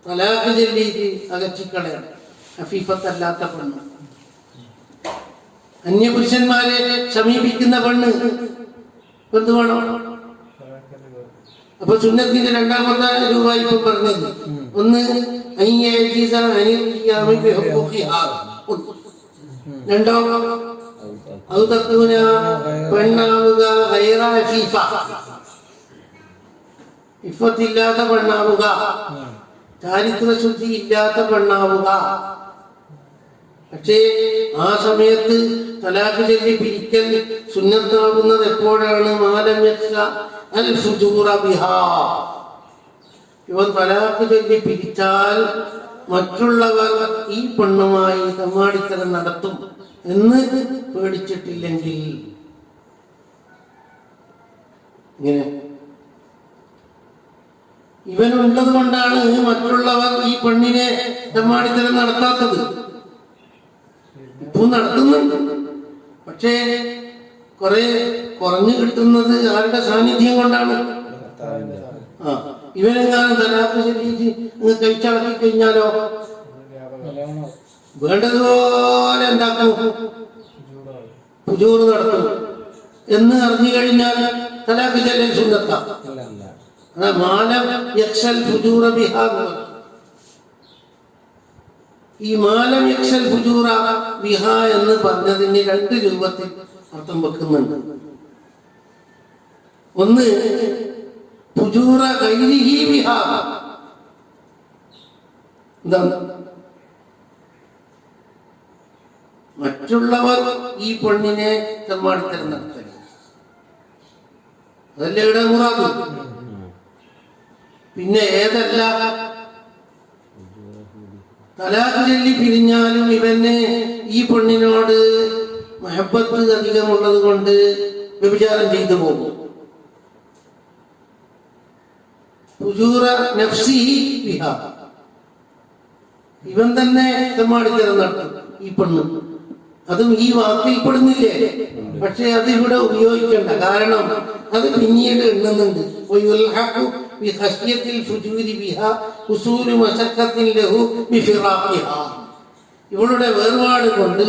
തലാഖ് ചൊല്ലിയിട്ട് അകറ്റിക്കളയാണ്. അഫീഫത്തല്ലാത്ത പെണ്ണ്, അന്യപുരുഷന്മാരെ സമീപിക്കുന്ന പെണ്ണ് എന്ത് വേണം? അപ്പൊ സുന്നത്തിന്റെ രണ്ടാമത്തെ രൂപ ഇപ്പൊ പറഞ്ഞത് ഒന്ന് രണ്ടോ പെണ്ണാവുക ഇഫത്തില്ലാത്ത പെണ്ണാവുക, ചാരിത്രശുദ്ധി ഇല്ലാത്ത പെണ്ണാവുക. പക്ഷേ ആ സമയത്ത് തലാഖ് ചൊല്ലി പിരിക്കൽ സുന്നത്താവുന്നത് എപ്പോഴാണ്? ഇവൻ തലാഖ് ചൊല്ലി പിരിച്ചാൽ മറ്റുള്ളവർ ഈ പെണ്ണുമായി തമ്മാടിത്തരം നടത്തും എന്ന് പേടിച്ചിട്ടില്ലെങ്കിൽ. ഇങ്ങനെ ഇവനുള്ളത് കൊണ്ടാണ് മറ്റുള്ളവർ ഈ പെണ്ണിനെ തമ്മാടിത്തരം നടത്താത്തത്. ഇപ്പൊ നടത്തുന്നുണ്ട്, പക്ഷേ കുറെ കുറഞ്ഞു കിട്ടുന്നത് ആരുടെ സാന്നിധ്യം കൊണ്ടാണ്? ഇവനെങ്ങാനും തലാഖ് ചൊല്ലിയിട്ട് അങ്ങ് കഴിച്ചടക്കി കഴിഞ്ഞാലോ വേണ്ടതുപോലെ എന്താക്കും? ഫുജൂർ നടത്തും എന്ന് അറിഞ്ഞു കഴിഞ്ഞാൽ തലാഖ് ചൊല്ലൽ സുന്നത്താ. ഈ മാലം യക്ഷൽ ഫുജൂറ ബിഹ എന്ന് പറഞ്ഞതിന് രണ്ട് രൂപത്തിൽ അർത്ഥം വെക്കുന്നുണ്ട്. ഒന്ന് ഫുജൂറ ഗൈരിഹി ബിഹ, എന്താണ് മറ്റുള്ളവർ ഈ പെണ്ണിനെ തെമ്മാടിത്തരം നടത്തൽ, അതല്ലേ ഇവിടെ മുറാദ്. പിന്നെ ഏതല്ല തലാഖ് ചൊല്ലി പിരിഞ്ഞാലും ഇവന് ഈ പെണ്ണിനോട് മഹബത്ത് അധികമുള്ളത് കൊണ്ട് വ്യഭിചാരം ചെയ്തു പോകും. ഫുജൂറ നഫ്സിഹി ബിഹ, ഇവൻ തന്നെ തെമ്മാടിത്തരം നടത്തും ഈ പെണ്ണ്. അതും ഈ വാക്കിൽ പെടുന്നില്ലേ, പക്ഷെ അത് ഇവിടെ ഉപയോഗിക്കണ്ട. കാരണം അത് പിന്നീട് എണ്ണുന്നുണ്ട്. ഇവളുടെ വേർപാട് കൊണ്ട്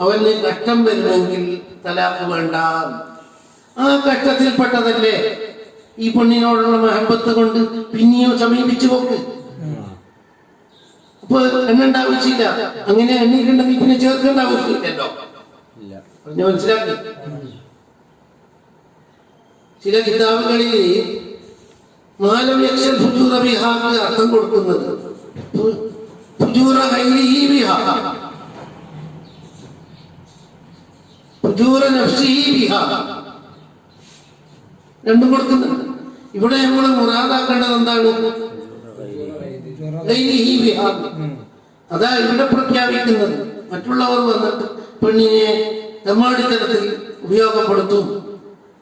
അവന് കഷ്ടം വരുമെങ്കിൽ തലാഖ് വേണ്ട. ആ കഷ്ടത്തിൽപ്പെട്ടതല്ലേ ഈ പെണ്ണിനോടുള്ള മഹബത്ത് കൊണ്ട് പിന്നെയും സമീപിച്ചു പോക്ക്. അപ്പൊ എണ്ണേണ്ട ആവശ്യമില്ല. അങ്ങനെ എണ്ണിയിട്ടുണ്ടെങ്കിൽ പിന്നെ ചേർക്കേണ്ട ആവശ്യമില്ലല്ലോ. പറഞ്ഞ മനസ്സിലാക്കി. ചില കിതാബുകളിൽ മാലം യക്ഷൽ ഫുജൂറ ബിഹാക്ക് അർത്ഥം കൊടുക്കുന്നത് ഫുജൂറ ഗൈരിഹി ബിഹ, ഫുജൂറ നഫ്സിഹി ബിഹ, രണ്ടും കൊടുക്കുന്നുണ്ട്. ഇവിടെ നമ്മൾ മുറാദാക്കേണ്ടത് എന്താണ്? അതാ ഇവിടെ പ്രഖ്യാപിക്കുന്നത്. മറ്റുള്ളവർ വന്നിട്ട് പെണ്ണിനെ തെമ്മാടിത്തരത്തിൽ ഉപയോഗപ്പെടുത്തും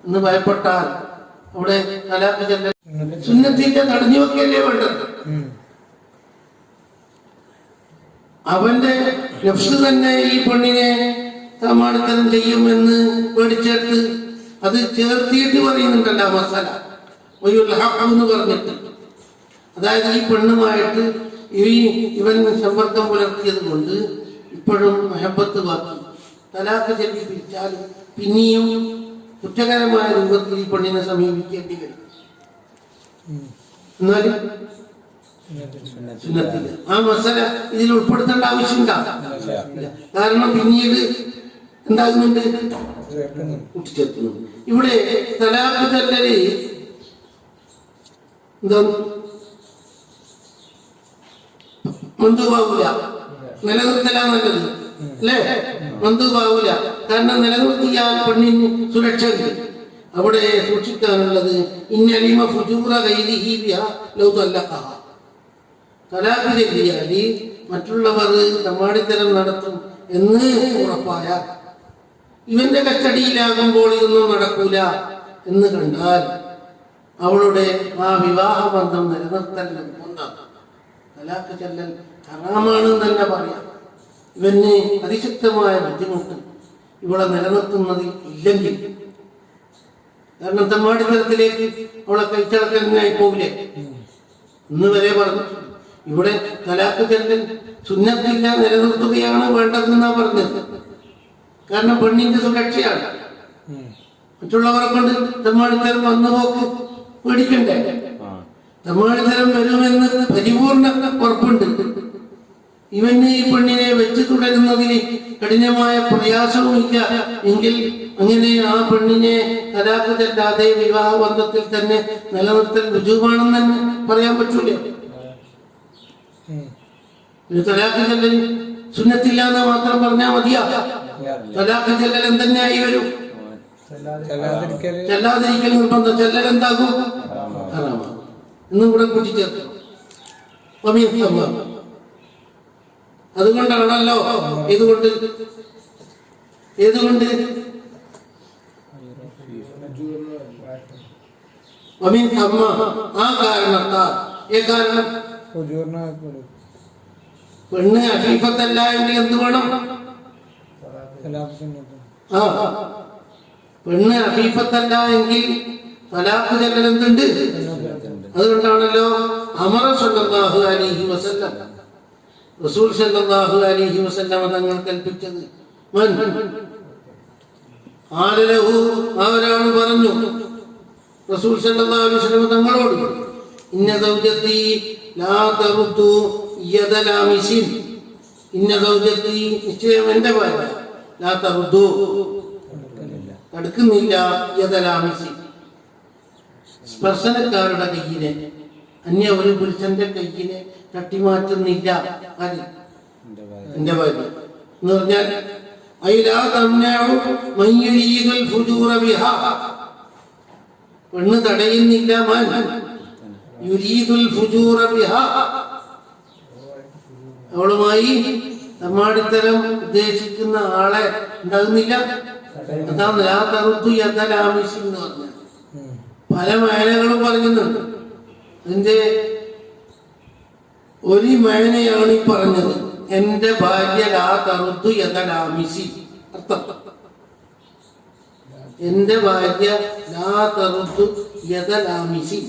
എന്ന് ഭയപ്പെട്ടാൽ അവിടെ തലാഖ് ചൊല്ലൽ സുന്നത്തിന്റെ തടഞ്ഞു വെക്കല്ലേ വേണ്ടത്. അവന്റെ നഫ്സ് തന്നെ ഈ പെണ്ണിനെ തെമ്മാടിത്തരം ചെയ്യുമെന്ന് പേടിച്ചേർത്ത് അത് ചേർത്തിയിട്ട് പറയുന്നുണ്ടല്ലോ മസാല എന്ന് പറഞ്ഞിട്ട്. അതായത് ഈ പെണ്ണുമായിട്ട് ഇവൻ സമ്പർക്കം പുലർത്തിയത് കൊണ്ട് ഇപ്പോഴും മഹബത്ത് ബാക്കി. തലാഖ് ചൊല്ലി പിരിച്ചാലും പിന്നെയും കുറ്റകരമായ രൂപത്തിൽ ഈ പെണ്ണിനെ സമീപിക്കേണ്ടി വരും. എന്നാലും സുന്നത്തില്ല. ആ മസാല ഇതിൽ ഉൾപ്പെടുത്തേണ്ട ആവശ്യമുണ്ടാവില്ല. കാരണം പിന്നീട് എന്താകുന്നുണ്ട്, കൂട്ടിച്ചേർക്കുന്നു. ഇവിടെ തലാഖ് ചൊല്ലല് എന്താ മന്ദൂബാവൂല, നിലനിർത്തലാ നല്ലത് അല്ലേ? മന്ദൂബാവൂല. കാരണം നിലനിർത്തിയാൽ പെണ്ണിന് സുരക്ഷ ഉണ്ട്. അവിടെ സൂക്ഷിക്കാനുള്ളത് ഇന്നലിമ ഫുജൂറ ഗൈരിഹി ബിഹ ലൗ തല്ലഖഹ, തലാഖ് ചൊല്ലിയാൽ മറ്റുള്ളവർ തമ്മാടിത്തരം നടത്തും എന്ന് ഉറപ്പായാൽ, ഇവന്റെ കച്ചടിയിലാകുമ്പോൾ ഇതൊന്നും നടക്കൂല എന്ന് കണ്ടാൽ അവളുടെ ആ വിവാഹബന്ധം നിലനിർത്തൽ ഒന്നാണ്. തലാഖ് ചൊല്ലൽ ഹറാമാണെന്ന് തന്നെ പറയാം. ഇവന് അതിശക്തമായ ബുദ്ധിമുട്ട് ഇവളെ നിലനിർത്തുന്നതിൽ ഇല്ലെങ്കിൽ. കാരണം തമ്മാടിത്തരത്തിലേക്ക് അവളെ കഴിച്ചടക്കലിനായി പോകില്ലേ എന്ന് വരെ പറഞ്ഞു. ഇവിടെ തലാഖ് ചൊല്ലൽ സുന്നത്തില്ല, നിലനിർത്തുകയാണ് വേണ്ടതെന്നാ പറഞ്ഞത്. കാരണം പെണ്ണിന്റെ സുരക്ഷയാണ്. മറ്റുള്ളവരെ കൊണ്ട് തമ്മാടിത്തരം വന്നു പോക്ക് പേടിക്കണ്ടേ? തമ്മാടിത്തരം വരുമെന്ന് പരിപൂർണ ഉറപ്പുണ്ട്. ഇവന് ഈ പെണ്ണിനെ വെച്ച് തുടരുന്നതിൽ കഠിനമായ പ്രയാസവുമില്ല എങ്കിൽ അങ്ങനെ ആ പെണ്ണിനെ തലാഖ് ചൊല്ലാതെ വിവാഹ ബന്ധത്തിൽ തന്നെ നിലനിർത്തൽ രുജുവാണെന്ന് തന്നെ പറയാൻ പറ്റൂലേ? തലാഖ് ചൊല്ലൽ സുന്നത്തില്ല എന്ന് മാത്രം പറഞ്ഞാൽ മതിയാ? തലാഖ് ചൊല്ലൽ എന്തെന്നായി വരും? ചെല്ലാതിരിക്കൽ നിർബന്ധം. ചെല്ലൽ എന്താകും? ഹറാമാകും. എന്നും കൂടെ കൂട്ടിച്ചേർക്കണം. അതുകൊണ്ടാണല്ലോ ഏതുകൊണ്ട് ആ കാരണത്താൽ. കാരണം പെണ്ണ് അഫീഫത്തല്ല എങ്കിൽ എന്ത് വേണം? പെണ്ണ് അഫീഫത്തല്ല എങ്കിൽ തലാഖ് ചൊല്ലൽ എന്തുണ്ട്? അതുകൊണ്ടാണല്ലോ അമറ സല്ലല്ലാഹു അലൈഹി വസല്ലം, റസൂൽ സല്ലല്ലാഹു അലൈഹി വസല്ലം തങ്ങൾ കൽപ്പിച്ചത്. ഒരാൾ പറഞ്ഞു റസൂൽ സല്ലല്ലാഹു അലൈഹി വസല്ലം തങ്ങളോട്, ഇന്ന സൗജത്തി ലാ തറുദ്ദു യദ ലാമിസിൻ ഇന്ന സൗജത്തി നിശ്ചയം എന്റെ ഭാര്യ ലാ തറുദു തടുക്കുന്നില്ല യദലാമിസി സ്പർശനക്കാരുടെ കയ്യിനെ, അന്യ ഒരു പുരുഷന്റെ കയ്യിനെ തട്ടിമാറ്റുന്നില്ല. ആര്? എന്റെ ഭാര്യ എന്ന് പറഞ്ഞാൽ പെണ്ണ് തടയുന്നില്ല, അവളുമായി തമ്മാടിത്തരം ഉദ്ദേശിക്കുന്ന ആളെ ഉണ്ടാകുന്നില്ല. അതാണ് ലാ തറുദ്ദു യദലാമിസി എന്ന് പറഞ്ഞാൽ. പല മേനകളും പറയുന്നുണ്ട്. അതിന്റെ ഒരു മേനയാണ് ഈ പറഞ്ഞത്, എന്റെ ഭാര്യ ലാ തറുദ്ദു യദലാമിസി. അർത്ഥം, എന്റെ ഭാര്യ ലാ തറുദ്ദു യദലാമിസി,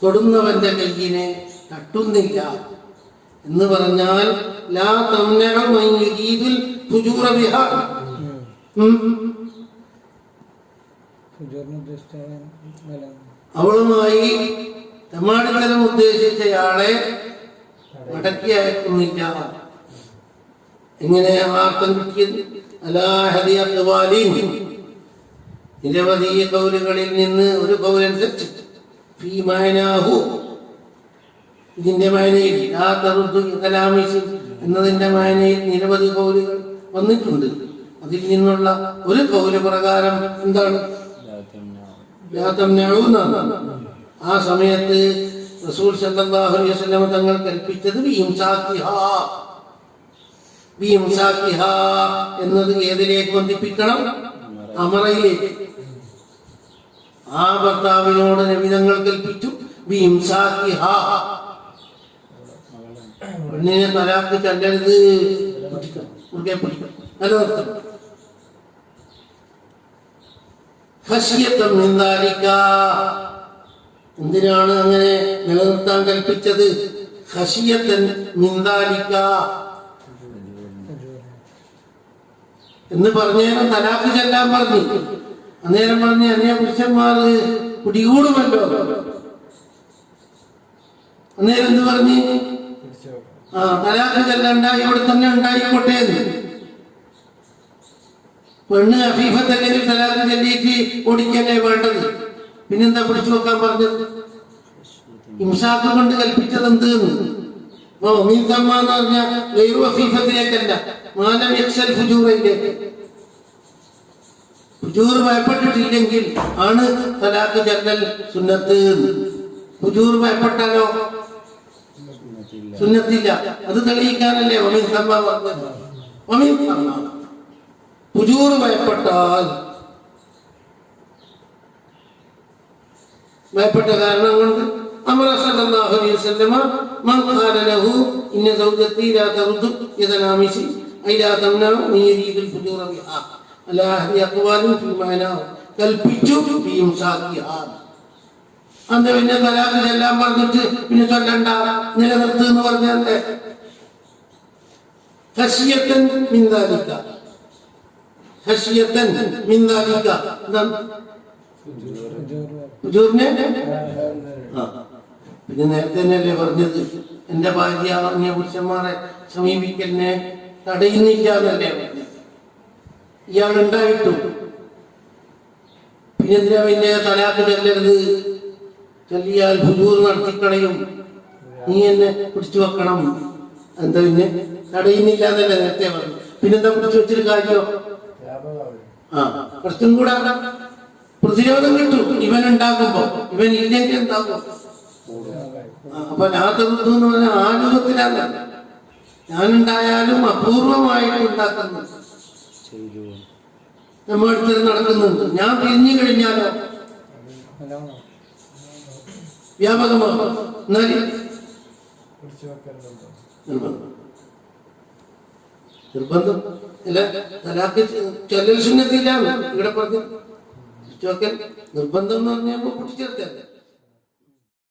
തൊടുന്നവന്റെ കയ്യിനെ തട്ടുന്നില്ല എന്ന് പറഞ്ഞാൽ ലാ തംനഉ മൻ യുരീദുൽ ഫുജൂറ ബിഹാ. അവളുമായി തമ്മാടിത്തരം ഉദ്ദേശിച്ചയാളെ മടക്കി അയക്കുന്നില്ല. എങ്ങനെ അർത്ഥം കിട്ടിയത്? നിരവധി കൗലുകളിൽ നിന്ന് ഒരു കൗലനുസരിച്ച് ഇതിന്റെ മാനയിൽ എന്നതിന്റെ മാനയിൽ നിരവധി കൗലുകൾ വന്നിട്ടുണ്ട്. അതിൽ നിന്നുള്ള ഒരു കൗല് പ്രകാരം എന്താണ്? ആ സമയത്ത് റസൂൽ സല്ലല്ലാഹു അലൈഹി വസല്ലം തങ്ങൾ കൽപ്പിച്ചത് എന്നത് ഏതിലേക്ക് ബന്ധിപ്പിക്കണം? അമറയിലേക്ക്. ആ ഭർത്താവിനോട് നബി തങ്ങൾ കൽപ്പിച്ചു പെണ്ണിനെ തലാഖ് ചൊല്ലരുത്, നിലനിർത്തണം. ഖശിയത്തൻ മിൻ ദാലിക, എന്തിനാണ് അങ്ങനെ നിലനിർത്താൻ കൽപ്പിച്ചത്? ഖശിയത്തൻ മിൻ ദാലിക എന്ന് പറഞ്ഞേരം തലാഖ് ചെല്ലാൻ പറഞ്ഞു. അന്നേരം പറഞ്ഞ് അന്യ പുരുഷന്മാർ പിടികൂടുമല്ലോ. അന്നേരം എന്ത് പറഞ്ഞ്? തലാഖ് ചെല്ലണ്ട, ഇവിടെ തന്നെ ഉണ്ടായിക്കോട്ടെ എന്ന്. പെണ്ണ് അഫീഫത്തല്ലെങ്കിൽ തലാഖ് ചൊല്ലിയിട്ട് ഓടിക്കല്ലേ വേണ്ടത്. പിന്നെന്താ പിടിച്ചു വെക്കാൻ പറഞ്ഞത്? ഇംസാക്ക് കൊണ്ട് കൽപ്പിച്ചത് എന്ത്? എന്ന് പറഞ്ഞാൽ ഗൈറു അഫീഫത്തിലേക്കല്ല, മാലം യക്സൽ ഫുജൂറിലേക്ക്. ഫുജൂർ ഭയപ്പെട്ടിട്ടില്ലെങ്കിൽ ആണ് തലാഖ് ചൊല്ലൽ സുന്നത്ത്. ഫുജൂർ ഭയപ്പെട്ടാലോ സുന്നത്തില്ല. അത് തെളിയിക്കാനല്ലേ ഫുജൂർ ഭയപ്പെട്ടാൽ, ഭയപ്പെട്ട കാരണം കൊണ്ട് അമറ സല്ലല്ലാഹു അലൈഹി വസല്ലമ മൻ ഖാല ലഹു ഇന്ന സൗജത്തി ലാ തറുദ്ദു യദലാമിസി ഐ ലാ തംനഉ മിൻ യുരീദുൽ ഫുജൂറ ബിഹാ അലാ അഹ്ലി അഖ്വാലിൻ ഫി മഅനാ കൽപ്പിച്ചു ബി ഇംസാഖിഹാ. അന്ന് പിന്നെ തലാഖ് ചെല്ലാൻ പറഞ്ഞിട്ട് പിന്നെ ചൊല്ലണ്ട, നിലനിർത്ത് എന്ന് പറഞ്ഞാൽ ഖശിയത്തൻ മിൻ ദാലിക. ഖശിയത്തൻ മിൻ ദാലിക ഫുജൂറിനെ പിന്നെ നേരത്തെ തന്നെയല്ലേ പറഞ്ഞത്, എന്റെ ഭാര്യ അന്യ പുരുഷന്മാരെ സമീപിക്കലിനെ തടയുന്നില്ല എന്നല്ലേ പറഞ്ഞത്. ഇയാളുണ്ടായിട്ടും പിന്നെന്തിനാ പിന്നെ തലാഖ് ചെല്ലരുത്, ചൊല്ലിയാൽ ഫുജൂർ നടത്തിക്കളയും, നീ എന്നെ പിടിച്ചു വെക്കണം, എന്താ പിന്നെ തടയുന്നില്ല എന്നല്ലേ നേരത്തെ പറഞ്ഞു. പിന്നെന്താ പിടിച്ചു വെച്ചൊരു കാര്യോ? കുറച്ചും കൂടെ പ്രതിരോധം കിട്ടും ഇവൻ ഉണ്ടാകുമ്പോ. ഇവൻ ഇല്ലെങ്കിൽ എന്താകും? അപ്പൊ ലാതറുദ്ദു എന്ന് പറഞ്ഞാൽ ആ രൂപത്തിലല്ല, ഞാനുണ്ടായാലും അപൂർവമായിട്ട് ഉണ്ടാക്കുന്നു, നമ്മൾ അടുത്ത് നടക്കുന്നുണ്ട്. ഞാൻ പിരിഞ്ഞു കഴിഞ്ഞാലോ വ്യാപകമാകും. എന്നാലും നിർബന്ധം അല്ല, തലാഖ് ചൊല്ലൽ സുന്നത്തില്ല ഇവിടെ പറഞ്ഞു. നിർബന്ധം എന്ന് പറഞ്ഞാൽ പൊട്ടിച്ചേർത്തല്ലേ.